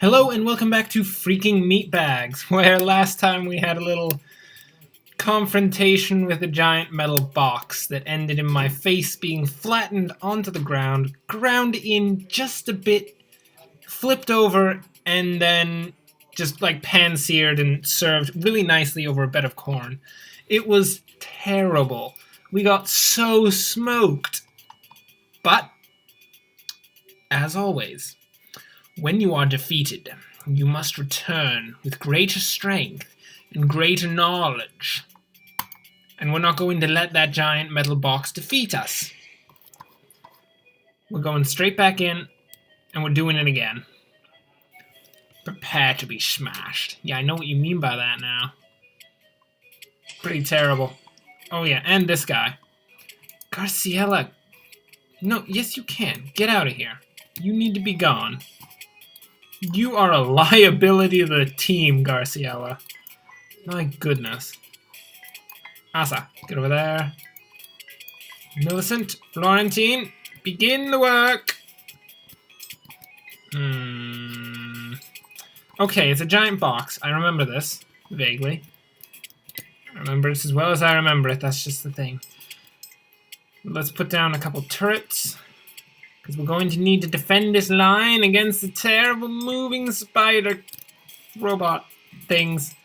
Hello and welcome back to Freaking-Meatbags, where last time we had a little confrontation with a giant metal box that ended in my face being flattened onto the ground, ground in just a bit, flipped over, and then just like pan-seared and served really nicely over a bed of corn. It was terrible. We got so smoked. But, as always, when you are defeated, you must return with greater strength and greater knowledge. And we're not going to let that giant metal box defeat us. We're going straight back in, and we're doing it again. Prepare to be smashed. Yeah, I know what you mean by that now. Pretty terrible. Oh yeah, and this guy. Garciella. No, yes you can. Get out of here. You need to be gone. You are a liability to the team, Garciella. My goodness. Asa, get over there. Millicent, Florentine, begin the work. Okay, it's a giant box. I remember this, vaguely. I remember this as well as I remember it. That's just the thing. Let's put down a couple turrets, because we're going to need to defend this line against the terrible moving spider robot things.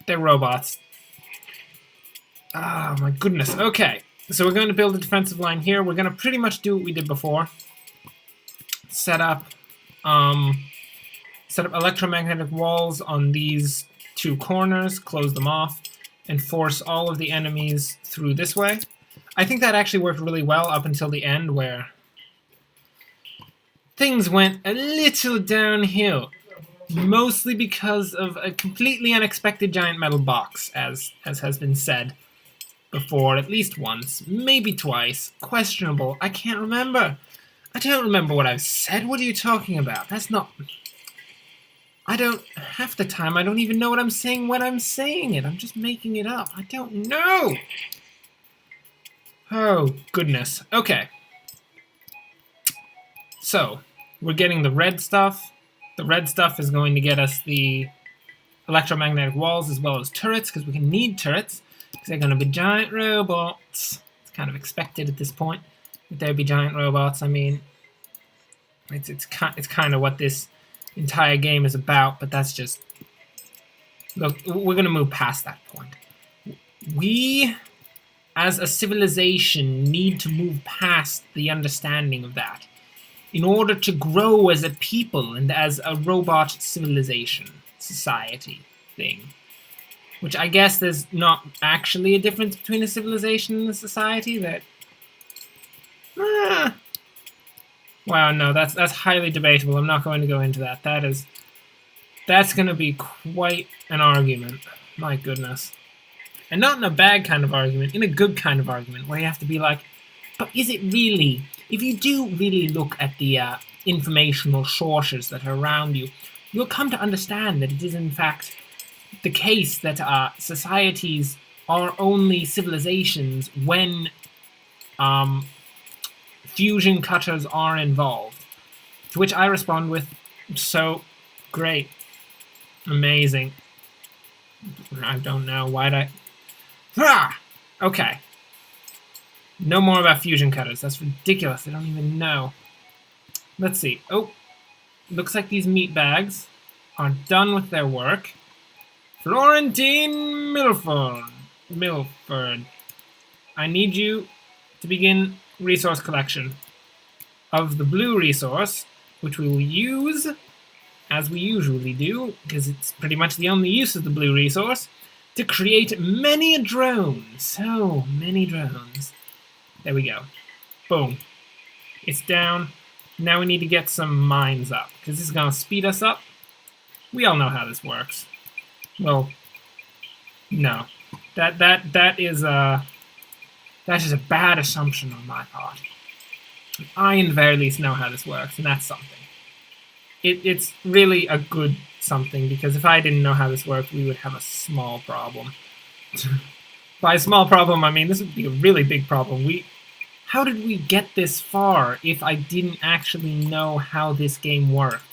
They're robots. Oh my goodness. Okay, so we're going to build a defensive line here. We're going to pretty much do what we did before. Set up electromagnetic walls on these two corners, close them off, and force all of the enemies through this way. I think that actually worked really well up until the end, where things went a little downhill. Mostly because of a completely unexpected giant metal box, as has been said before, at least once, maybe twice. Questionable. I can't remember. I don't remember what I've said. What are you talking about? That's not... I don't... Half the time, I don't even know what I'm saying when I'm saying it. I'm just making it up. I don't know. Oh, goodness. Okay. So, we're getting the red stuff. The red stuff is going to get us the electromagnetic walls as well as turrets, because we can need turrets, because they're going to be giant robots. It's kind of expected at this point that there'd be giant robots. I mean, it's kind of what this entire game is about, but that's just... Look, we're going to move past that point. We, as a civilization, need to move past the understanding of that in order to grow as a people and as a robot civilization, society thing. Which I guess there's not actually a difference between a civilization and a society. That... Wow, no, that's highly debatable. I'm not going to go into that. That's going to be quite an argument. My goodness. And not in a bad kind of argument, in a good kind of argument, where you have to be like, but is it really... If you do really look at the informational sources that are around you, you'll come to understand that it is in fact the case that societies are only civilizations when fusion cutters are involved. To which I respond with, so great, amazing. I don't know, why'd I... Ah! Okay. No more about fusion cutters. That's ridiculous. I don't even know. Let's see. Oh, looks like these meat bags are done with their work. Florentine Milford. I need you to begin resource collection of the blue resource, which we will use, as we usually do, because it's pretty much the only use of the blue resource, to create many a drone. So many drones. There we go. Boom. It's down. Now we need to get some mines up, because this is going to speed us up. We all know how this works. Well, no. That is a bad assumption on my part. I, in the very least, know how this works, and that's something. It's really a good something, because if I didn't know how this worked, we would have a small problem. By a small problem, I mean this would be a really big problem. How did we get this far if I didn't actually know how this game worked?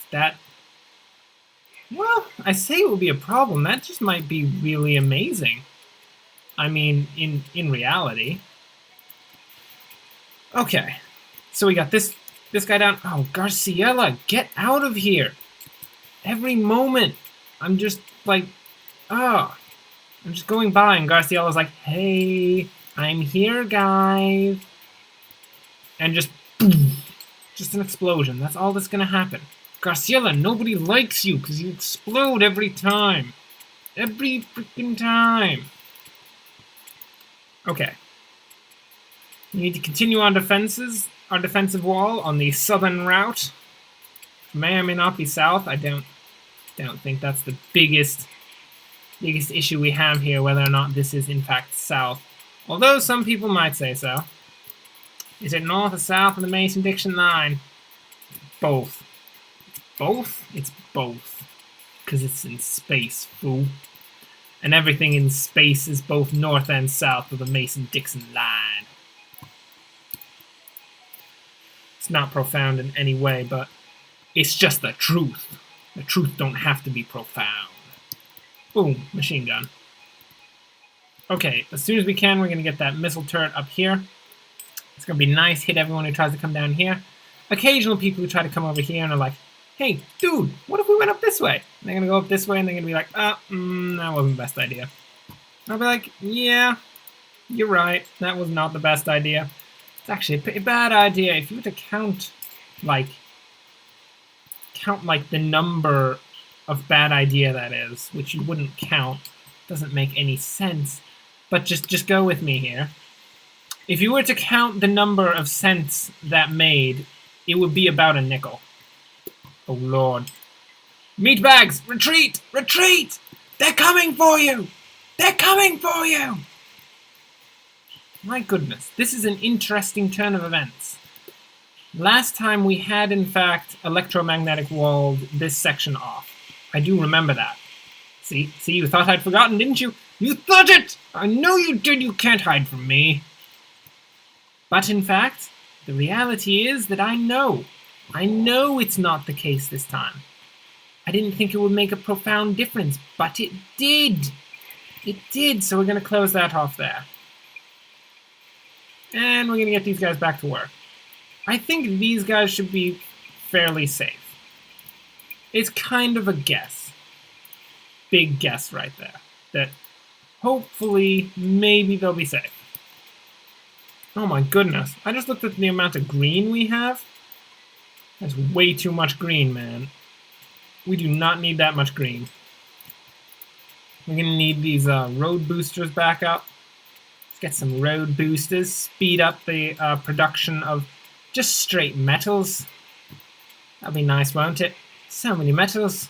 Well, I say it would be a problem. That just might be really amazing. I mean, in reality. Okay, so we got this guy down. Oh, Garciella, get out of here! Every moment, I'm just like, oh, I'm just going by, and Garciella's like, hey, I'm here, guys, and just boom, just an explosion. That's all that's gonna happen. Garciella, nobody likes you because you explode every time. Every freaking time. Okay. We need to continue our defensive wall on the southern route. May or may not be south. I don't think that's the biggest issue we have here, whether or not this is in fact south. Although some people might say so. Is it north or south of the Mason-Dixon line? Both. Both? It's both. Because it's in space, fool. And everything in space is both north and south of the Mason-Dixon line. It's not profound in any way, but it's just the truth. The truth don't have to be profound. Boom, machine gun. Okay, as soon as we can, we're going to get that missile turret up here. It's going to be nice, hit everyone who tries to come down here. Occasional people who try to come over here and are like, hey, dude, what if we went up this way? And they're going to go up this way and they're going to be like, that wasn't the best idea. And I'll be like, yeah, you're right, that was not the best idea. It's actually a pretty bad idea. If you were to count the number of bad idea that is, which you wouldn't count, doesn't make any sense. But just go with me here. If you were to count the number of cents that made, it would be about a nickel. Oh lord. Meatbags, retreat! Retreat! They're coming for you! They're coming for you! My goodness, this is an interesting turn of events. Last time we had, in fact, electromagnetic walled this section off. I do remember that. See, you thought I'd forgotten, didn't you? You thought it! I know you did, you can't hide from me. But in fact, the reality is that I know. I know it's not the case this time. I didn't think it would make a profound difference, but it did. It did, so we're going to close that off there. And we're going to get these guys back to work. I think these guys should be fairly safe. It's kind of a guess. Big guess right there. That hopefully, maybe they'll be safe. Oh my goodness. I just looked at the amount of green we have. That's way too much green, man. We do not need that much green. We're going to need these road boosters back up. Let's get some road boosters. Speed up the production of just straight metals. That'll be nice, won't it? So many metals.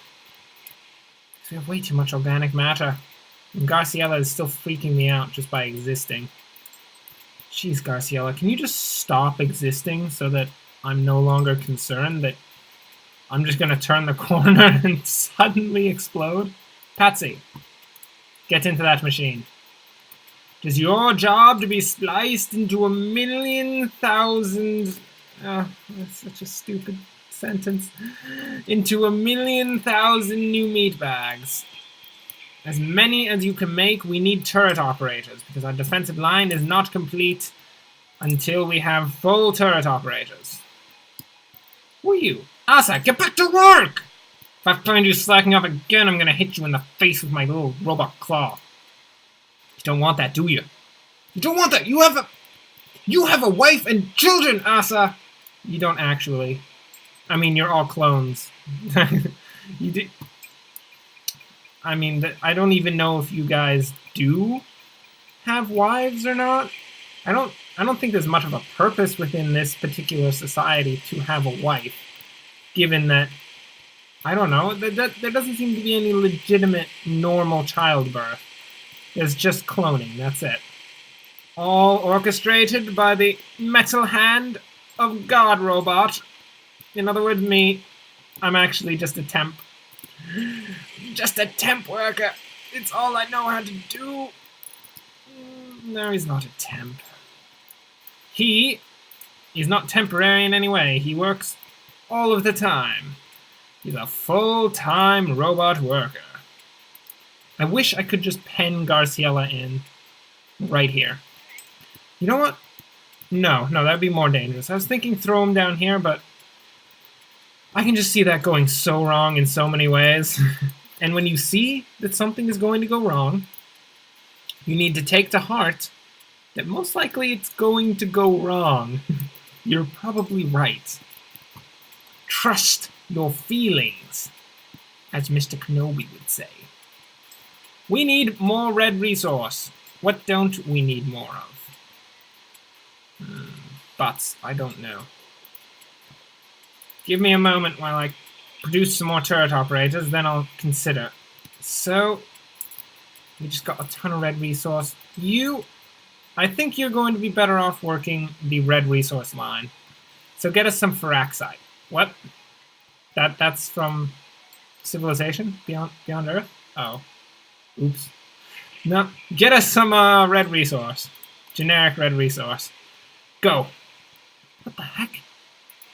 We have way too much organic matter. And Garciella is still freaking me out just by existing. Jeez, Garciella, can you just stop existing so that I'm no longer concerned that I'm just going to turn the corner and suddenly explode? Patsy, get into that machine. It is your job to be spliced into 1,000,000... that's such a stupid sentence. Into 1,000,000 new meat bags. As many as you can make. We need turret operators, because our defensive line is not complete until we have full turret operators. Who are you? Asa, get back to work! If I find you slacking off again, I'm going to hit you in the face with my little robot claw. You don't want that, do you? You don't want that! You have a wife and children, Asa! You don't actually. I mean, you're all clones. You do. I mean, I don't even know if you guys do have wives or not. I don't think there's much of a purpose within this particular society to have a wife, given that, I don't know, there doesn't seem to be any legitimate normal childbirth. There's just cloning, that's it. All orchestrated by the metal hand of God Robot. In other words, me. I'm actually just a temp. Just a temp worker. It's all I know how to do. No, he's not a temp. He is not temporary in any way. He works all of the time. He's a full-time robot worker. I wish I could just pen Garciela in right here. You know what? No, that'd be more dangerous. I was thinking throw him down here, but I can just see that going so wrong in so many ways. And when you see that something is going to go wrong, you need to take to heart that most likely it's going to go wrong. You're probably right. Trust your feelings, as Mr. Kenobi would say. We need more red resource. What don't we need more of? But I don't know. Give me a moment while I produce some more turret operators, then I'll consider. So, we just got a ton of red resource. I think you're going to be better off working the red resource line. So get us some Firaxite. What? That's from Civilization? Beyond Earth? Oh. Oops. No, get us some red resource. Generic red resource. Go. What the heck?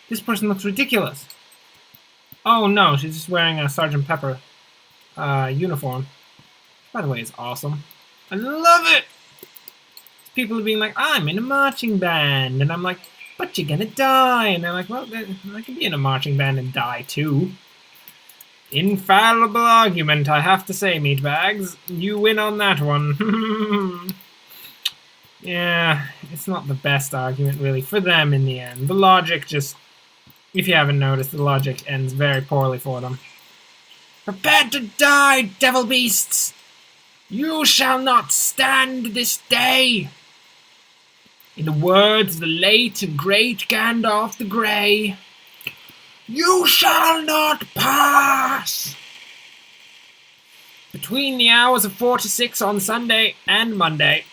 This person looks ridiculous. Oh no, she's just wearing a Sgt. Pepper uniform. By the way, it's awesome. I love it! People are being like, I'm in a marching band. And I'm like, but you're gonna die. And they're like, well, I can be in a marching band and die too. Infallible argument, I have to say, Meatbags. You win on that one. Yeah, it's not the best argument, really, for them in the end. The logic just, if you haven't noticed, the logic ends very poorly for them. Prepare to die, devil beasts! You shall not stand this day! In the words of the late and great Gandalf the Grey, you shall not pass! Between the hours of 4 to 6 on Sunday and Monday.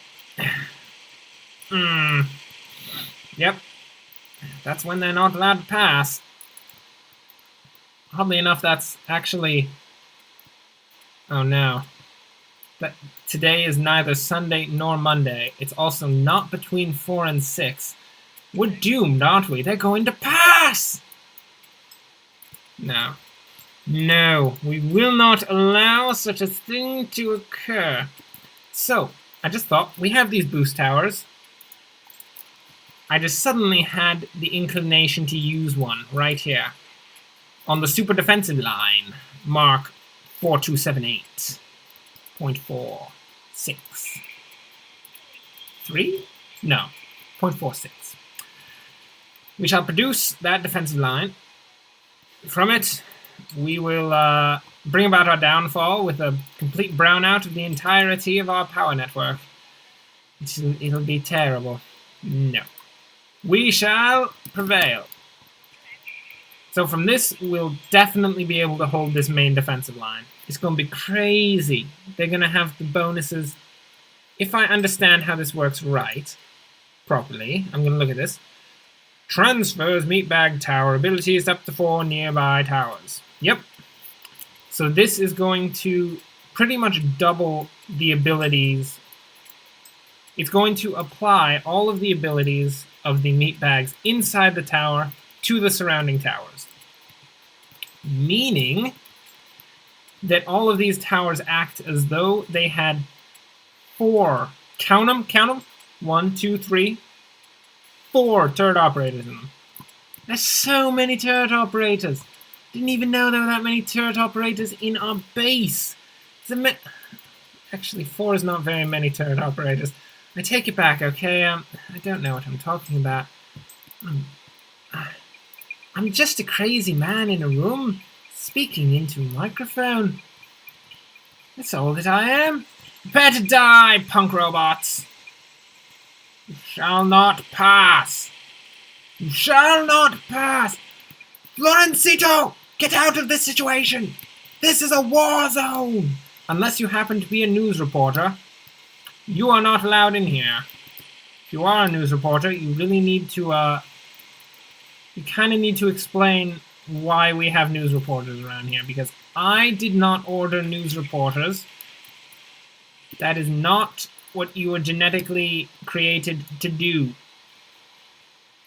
Yep. That's when they're not allowed to pass. Oddly enough, that's actually... Oh no. Today is neither Sunday nor Monday. It's also not between 4 and 6. We're doomed, aren't we? They're going to pass! No. No, we will not allow such a thing to occur. So, I just thought, we have these boost towers. I just suddenly had the inclination to use one right here. On the super defensive line, mark 4278.46. 3? No, 0.46. We shall produce that defensive line. From it, we will bring about our downfall with a complete brownout of the entirety of our power network. It'll be terrible. No. We shall prevail. So from this, we'll definitely be able to hold this main defensive line. It's going to be crazy. They're going to have the bonuses. If I understand how this works properly, I'm going to look at this. Transfers meatbag tower abilities up to 4 nearby towers. Yep. So this is going to pretty much double the abilities. It's going to apply all of the abilities of the meatbags inside the tower to the surrounding towers. Meaning that all of these towers act as though they had 4, count them, 1, 2, 3, 4 turret operators in them. There's so many turret operators. Didn't even know there were that many turret operators in our base. Actually, 4 is not very many turret operators. I take it back, okay? I don't know what I'm talking about. I'm just a crazy man in a room, speaking into a microphone. That's all that I am. Prepare to die, punk robots. You shall not pass. You shall not pass. Florencito, get out of this situation. This is a war zone. Unless you happen to be a news reporter, you are not allowed in here. If you are a news reporter, you really need to, you kind of need to explain why we have news reporters around here, because I did not order news reporters. That is not what you were genetically created to do.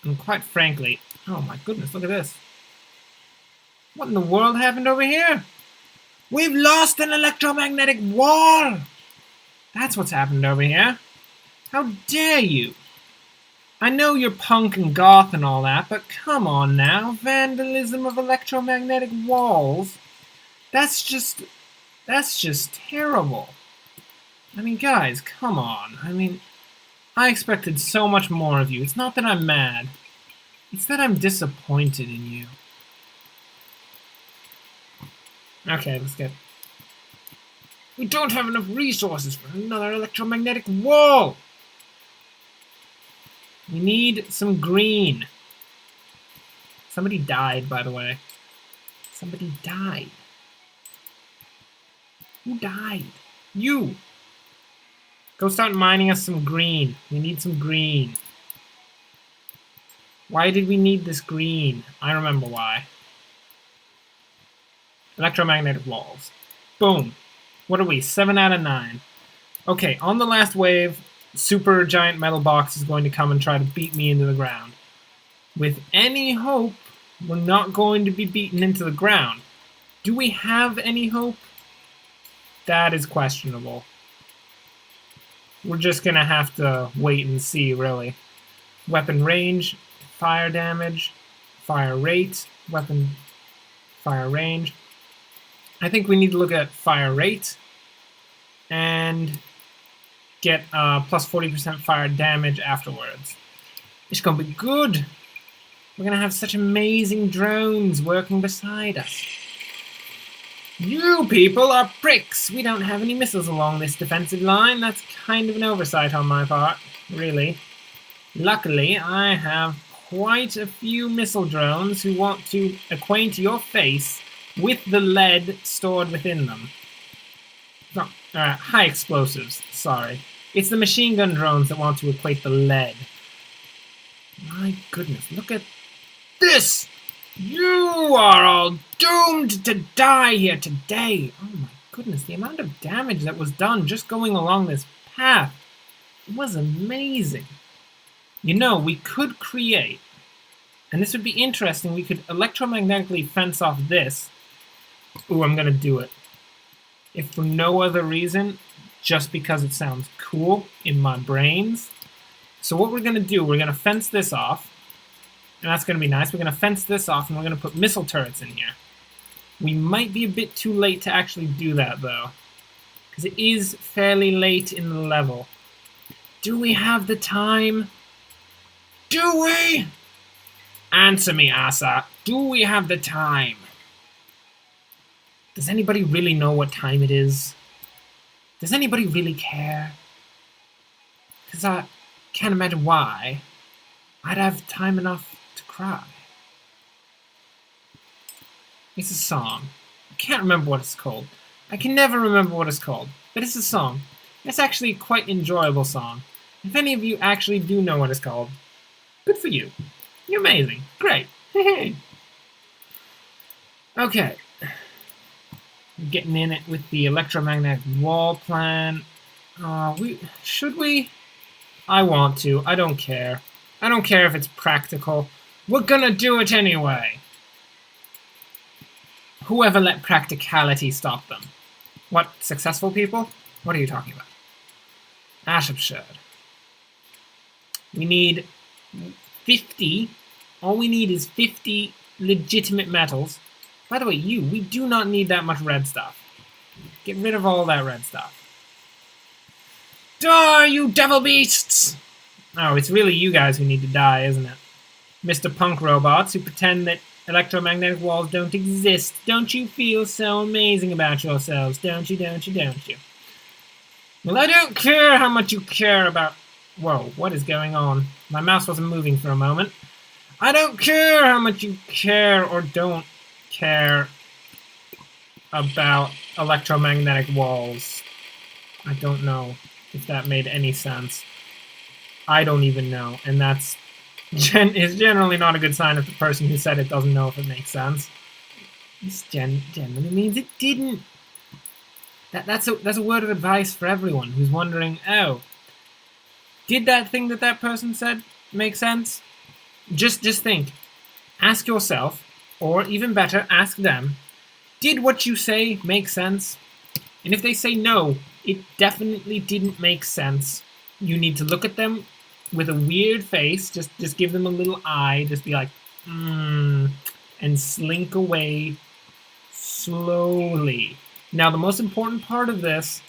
And quite frankly, oh my goodness, look at this. What in the world happened over here? We've lost an electromagnetic wall! That's what's happened over here. How dare you? I know you're punk and goth and all that, but come on now. Vandalism of electromagnetic walls? That's just terrible. I mean, guys, come on. I mean, I expected so much more of you. It's not that I'm mad. It's that I'm disappointed in you. Okay, let's get... We don't have enough resources for another electromagnetic wall! We need some green. Somebody died, by the way. Somebody died. Who died? You! Go start mining us some green. We need some green. Why did we need this green? I remember why. Electromagnetic walls. Boom. What are we? 7 out of 9. Okay, on the last wave, super giant metal box is going to come and try to beat me into the ground. With any hope, we're not going to be beaten into the ground. Do we have any hope? That is questionable. We're just going to have to wait and see, really. Weapon range, fire damage, fire rate, weapon fire range. I think we need to look at fire rate and get plus 40% fire damage afterwards. It's going to be good. We're going to have such amazing drones working beside us. You people are pricks! We don't have any missiles along this defensive line. That's kind of an oversight on my part, really. Luckily, I have quite a few missile drones who want to acquaint your face with the lead stored within them. No, high explosives, sorry. It's the machine gun drones that want to equate the lead. My goodness, look at this! You are all doomed to die here today! Oh my goodness, the amount of damage that was done just going along this path was amazing. You know, we could create, and this would be interesting, we could electromagnetically fence off this. Ooh, I'm gonna do it. If for no other reason, just because it sounds cool in my brains. So what we're gonna do, we're gonna fence this off. And that's going to be nice. We're going to fence this off, and we're going to put missile turrets in here. We might be a bit too late to actually do that, though. Because it is fairly late in the level. Do we have the time? Do we? Answer me, Asa. Do we have the time? Does anybody really know what time it is? Does anybody really care? Because I can't imagine why. I'd have time enough to cry. It's a song. I can't remember what it's called. I can never remember what it's called, but it's a song. It's actually a quite enjoyable song. If any of you actually do know what it's called, good for you. You're amazing. Great. Okay. Getting in it with the electromagnetic wall plan. Should we? I want to. I don't care. I don't care if it's practical. We're gonna do it anyway. Whoever let practicality stop them? What, successful people? What are you talking about? That's absurd. We need 50. All we need is 50 legitimate metals. By the way, we do not need that much red stuff. Get rid of all that red stuff. Die, you devil beasts! Oh, it's really you guys who need to die, isn't it? Mr. Punk Robots who pretend that electromagnetic walls don't exist. Don't you feel so amazing about yourselves? Don't you, don't you, don't you? Well, I don't care how much you care about... Whoa, what is going on? My mouse wasn't moving for a moment. I don't care how much you care or don't care about electromagnetic walls. I don't know if that made any sense. I don't even know, and that's is generally not a good sign if the person who said it doesn't know if it makes sense. This generally means it didn't. That's a word of advice for everyone who's wondering, oh, did that thing that person said make sense? Just think. Ask yourself, Or even better, ask them, did what you say make sense? And if they say no, it definitely didn't make sense, you need to look at them with a weird face, just give them a little eye, just be like, and slink away slowly. Now, the most important part of this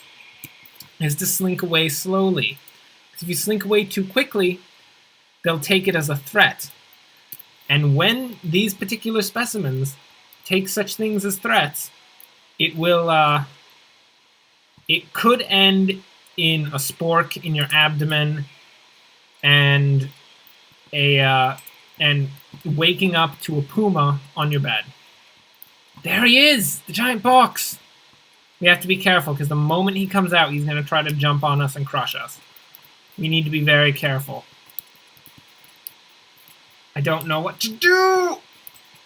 is to slink away slowly. Because if you slink away too quickly, they'll take it as a threat. And when these particular specimens take such things as threats, it could end in a spork in your abdomen and and waking up to a puma on your bed. There he is, the giant box. We have to be careful because the moment he comes out, he's going to try to jump on us and crush us. We need to be very careful. I don't know what to do.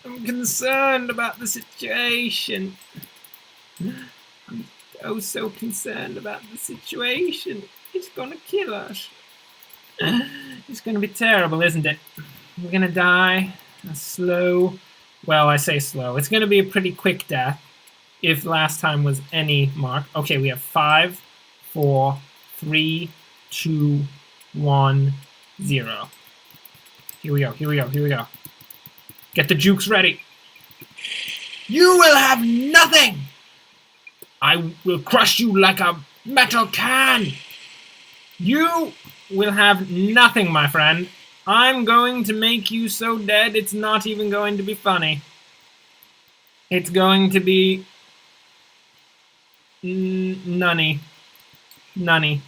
I'm concerned about the situation. I'm so concerned about the situation. It's gonna kill us. It's gonna be terrible, isn't it? We're gonna die a slow... Well, I say slow. It's gonna be a pretty quick death, if last time was any mark. Okay, we have 5, 4, 3, 2, 1, 0. Here we go, here we go, here we go. Get the jukes ready. You will have nothing! I will crush you like a metal can! You will have nothing, my friend. I'm going to make you so dead it's not even going to be funny. It's going to be... nunny. Nunny.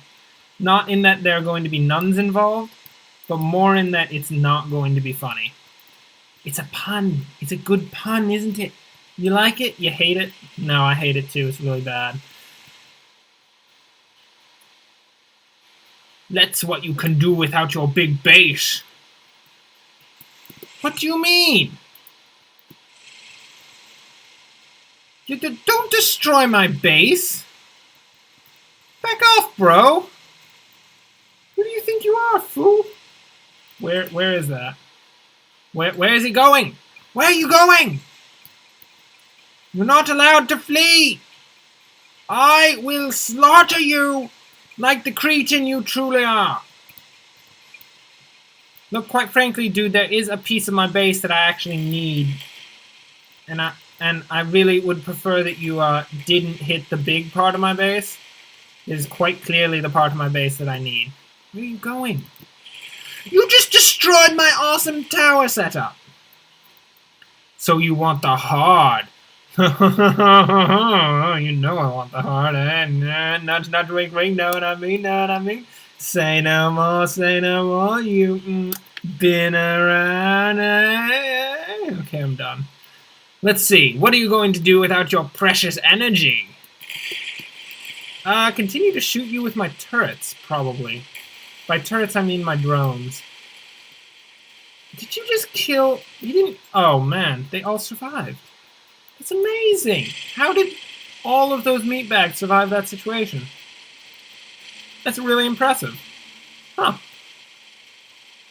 Not in that there are going to be nuns involved, but more in that it's not going to be funny. It's a pun. It's a good pun, isn't it? You like it? You hate it? No, I hate it too. It's really bad. That's what you can do without your big base. What do you mean? Don't destroy my base. Back off, bro. Who do you think you are, fool? Where is that? Where is he going? Where are you going? You're not allowed to flee. I will slaughter you like the cretin you truly are. Look, quite frankly, dude, there is a piece of my base that I actually need. And I really would prefer that you didn't hit the big part of my base. It is quite clearly the part of my base that I need. Where are you going? You just destroyed my awesome tower setup. So you want the hard. You know I want the hard. Not to wake ring, know what I mean, know what I mean? Say no more, you been around. Okay, I'm done. Let's see, what are you going to do without your precious energy? Continue to shoot you with my turrets, probably. By turrets, I mean my drones. Did you just kill... You didn't... Oh, man. They all survived. That's amazing. How did all of those meatbags survive that situation? That's really impressive. Huh.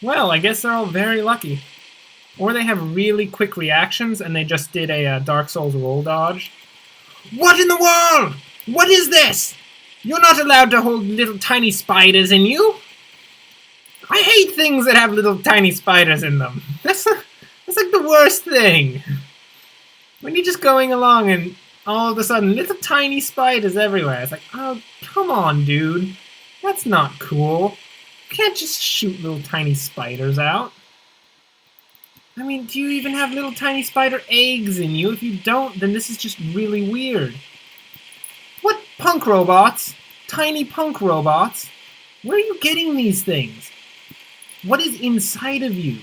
Well, I guess they're all very lucky. Or they have really quick reactions and they just did a Dark Souls roll dodge. What in the world? What is this? You're not allowed to hold little tiny spiders in you. I hate things that have little tiny spiders in them. That's like the worst thing. When you're just going along and all of a sudden little tiny spiders everywhere. It's like, oh, come on, dude. That's not cool. You can't just shoot little tiny spiders out. I mean, do you even have little tiny spider eggs in you? If you don't, then this is just really weird. What punk robots? Tiny punk robots? Where are you getting these things? What is inside of you?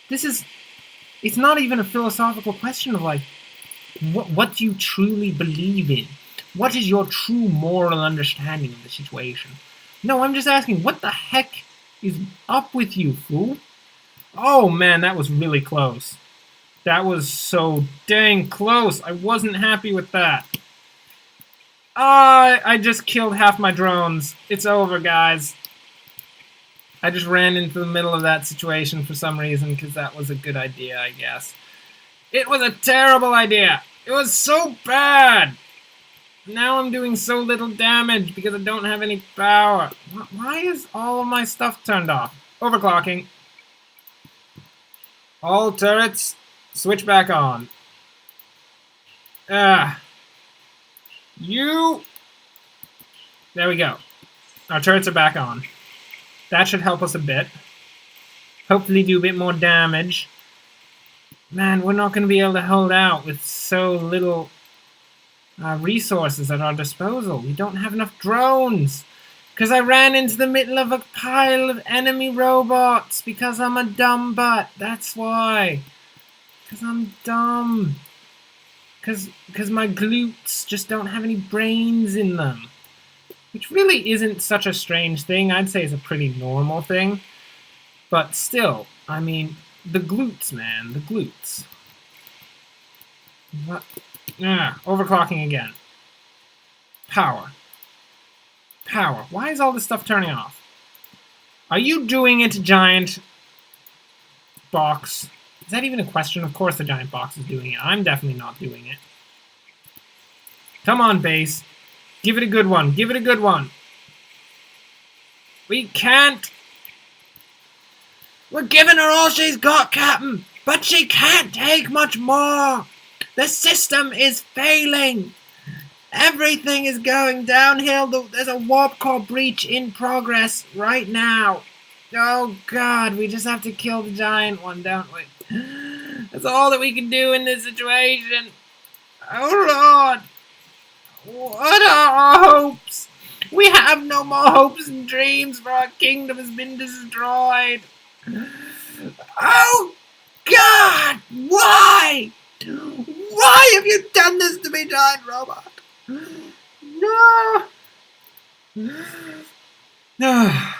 It's not even a philosophical question of like, what do you truly believe in? What is your true moral understanding of the situation? No, I'm just asking, what the heck is up with you, fool? Oh man, that was really close. That was so dang close. I wasn't happy with that. I just killed half my drones. It's over, guys. I just ran into the middle of that situation for some reason because that was a good idea, I guess. It was a terrible idea. It was so bad. Now I'm doing so little damage because I don't have any power. Why is all of my stuff turned off? Overclocking. All turrets, switch back on. You. There we go. Our turrets are back on. That should help us a bit. Hopefully do a bit more damage. Man, we're not going to be able to hold out with so little resources at our disposal. We don't have enough drones. Because I ran into the middle of a pile of enemy robots. Because I'm a dumb butt. That's why. Because I'm dumb. Because my glutes just don't have any brains in them. Which really isn't such a strange thing. I'd say it's a pretty normal thing. But still, I mean, the glutes, man. The glutes. What? Overclocking again. Power. Power. Why is all this stuff turning off? Are you doing it, giant box? Is that even a question? Of course the giant box is doing it. I'm definitely not doing it. Come on, base. Give it a good one. Give it a good one. We can't. We're giving her all she's got, Captain. But she can't take much more. The system is failing. Everything is going downhill. There's a warp core breach in progress right now. Oh, God. We just have to kill the giant one, don't we? That's all that we can do in this situation. Oh, Lord. What are our hopes? We have no more hopes and dreams, for our kingdom has been destroyed. Oh, God! Why? Why have you done this to me, giant robot? No! No.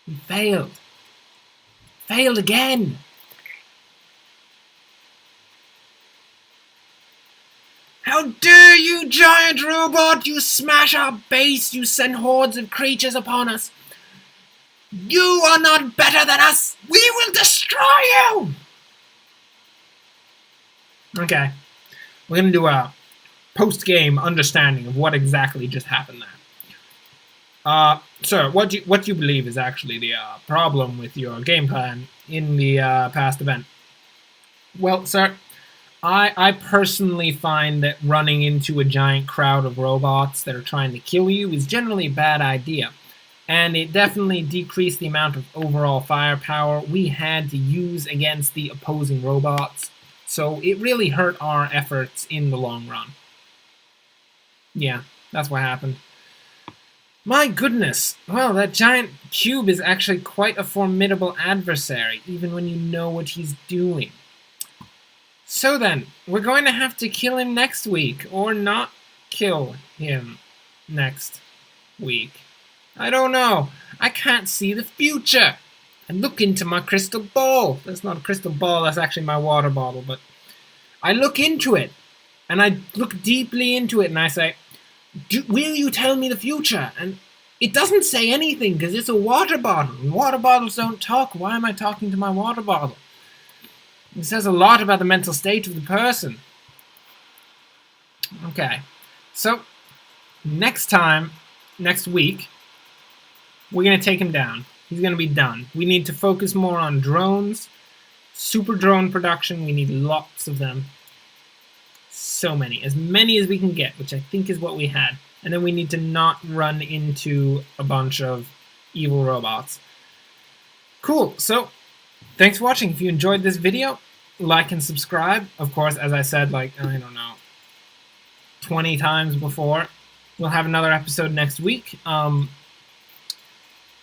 We failed. Failed again. How dare you, giant robot! You smash our base! You send hordes of creatures upon us! You are not better than us! We will destroy you! Okay. We're gonna do a post-game understanding of what exactly just happened there. Sir, what do you believe is actually the problem with your game plan in the past event? Well, sir, I personally find that running into a giant crowd of robots that are trying to kill you is generally a bad idea. And it definitely decreased the amount of overall firepower we had to use against the opposing robots. So it really hurt our efforts in the long run. Yeah, that's what happened. My goodness. Well, that giant cube is actually quite a formidable adversary, even when you know what he's doing. So then, we're going to have to kill him next week, or not kill him next week. I don't know. I can't see the future. I look into my crystal ball. That's not a crystal ball, that's actually my water bottle, but I look into it, and I look deeply into it, and I say, will you tell me the future? And it doesn't say anything, because it's a water bottle, and water bottles don't talk. Why am I talking to my water bottle? It says a lot about the mental state of the person. Okay, so next week, we're going to take him down. He's going to be done. We need to focus more on drones, super drone production. We need lots of them. So many. As many as we can get, which I think is what we had. And then we need to not run into a bunch of evil robots. Cool, so thanks for watching. If you enjoyed this video, like and subscribe. Of course, as I said, like, I don't know, 20 times before. We'll have another episode next week.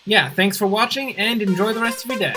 Yeah, thanks for watching, and enjoy the rest of your day.